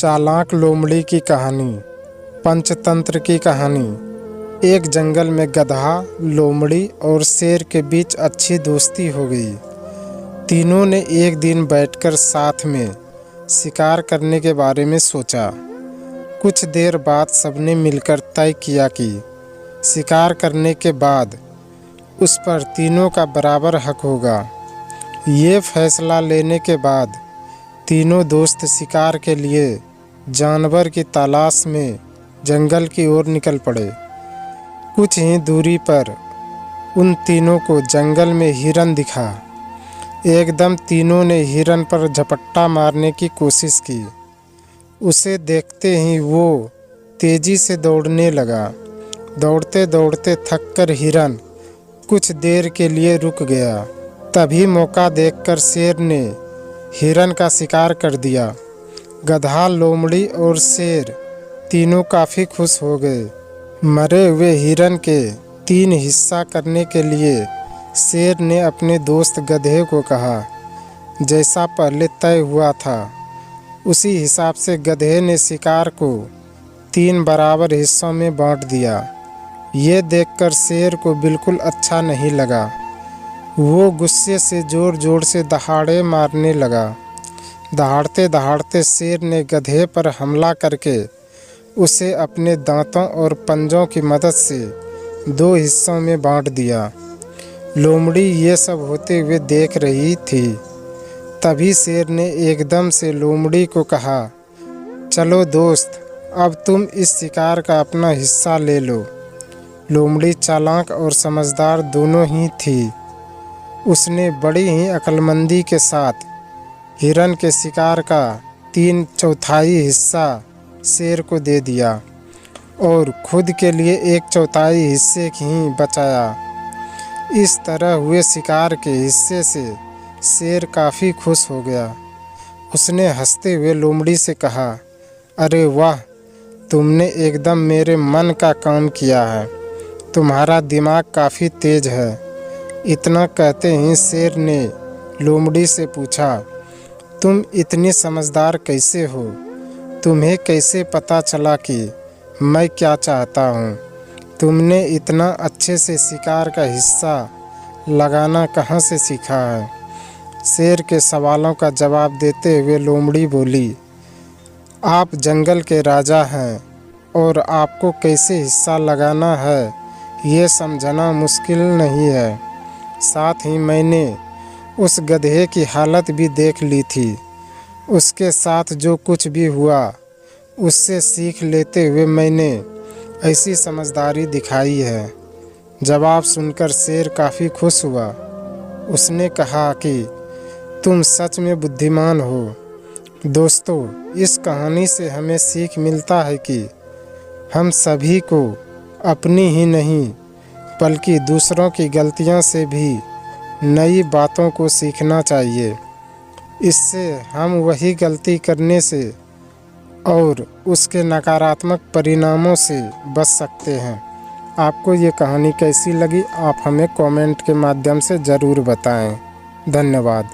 चालाक लोमड़ी की कहानी। पंचतंत्र की कहानी। एक जंगल में गधा, लोमड़ी और शेर के बीच अच्छी दोस्ती हो गई। तीनों ने एक दिन बैठकर साथ में शिकार करने के बारे में सोचा। कुछ देर बाद सबने मिलकर तय किया कि शिकार करने के बाद उस पर तीनों का बराबर हक होगा। ये फैसला लेने के बाद तीनों दोस्त शिकार के लिए जानवर की तलाश में जंगल की ओर निकल पड़े। कुछ ही दूरी पर उन तीनों को जंगल में हिरन दिखा। एकदम तीनों ने हिरन पर झपट्टा मारने की कोशिश की। उसे देखते ही वो तेजी से दौड़ने लगा। दौड़ते दौड़ते थककर हिरन कुछ देर के लिए रुक गया। तभी मौका देखकर शेर ने हिरन का शिकार कर दिया। गधा, लोमड़ी और शेर तीनों काफ़ी खुश हो गए। मरे हुए हिरन के 3 हिस्सा करने के लिए शेर ने अपने दोस्त गधे को कहा। जैसा पहले तय हुआ था उसी हिसाब से गधे ने शिकार को 3 बराबर हिस्सों में बांट दिया। ये देखकर शेर को बिल्कुल अच्छा नहीं लगा। वो गुस्से से जोर जोर से दहाड़े मारने लगा। दहाड़ते दहाड़ते शेर ने गधे पर हमला करके उसे अपने दांतों और पंजों की मदद से 2 हिस्सों में बांट दिया। लोमड़ी ये सब होते हुए देख रही थी। तभी शेर ने एकदम से लोमड़ी को कहा, चलो दोस्त, अब तुम इस शिकार का अपना हिस्सा ले लो। लोमड़ी चालाक और समझदार दोनों ही थी। उसने बड़ी ही अक्लमंदी के साथ हिरन के शिकार का 3/4 हिस्सा शेर को दे दिया और खुद के लिए 1/4 हिस्से ही बचाया। इस तरह हुए शिकार के हिस्से से शेर काफ़ी खुश हो गया। उसने हंसते हुए लोमड़ी से कहा, अरे वाह, तुमने एकदम मेरे मन का काम किया है। तुम्हारा दिमाग काफ़ी तेज है। इतना कहते ही शेर ने लोमड़ी से पूछा, तुम इतनी समझदार कैसे हो? तुम्हें कैसे पता चला कि मैं क्या चाहता हूँ? तुमने इतना अच्छे से शिकार का हिस्सा लगाना कहाँ से सीखा है? शेर के सवालों का जवाब देते हुए लोमड़ी बोली, आप जंगल के राजा हैं और आपको कैसे हिस्सा लगाना है ये समझना मुश्किल नहीं है। साथ ही मैंने उस गधे की हालत भी देख ली थी। उसके साथ जो कुछ भी हुआ उससे सीख लेते हुए मैंने ऐसी समझदारी दिखाई है। जवाब सुनकर शेर काफ़ी खुश हुआ। उसने कहा कि तुम सच में बुद्धिमान हो। दोस्तों, इस कहानी से हमें सीख मिलता है कि हम सभी को अपनी ही नहीं बल्कि दूसरों की गलतियों से भी नई बातों को सीखना चाहिए। इससे हम वही गलती करने से और उसके नकारात्मक परिणामों से बच सकते हैं। आपको ये कहानी कैसी लगी आप हमें कमेंट के माध्यम से ज़रूर बताएं। धन्यवाद।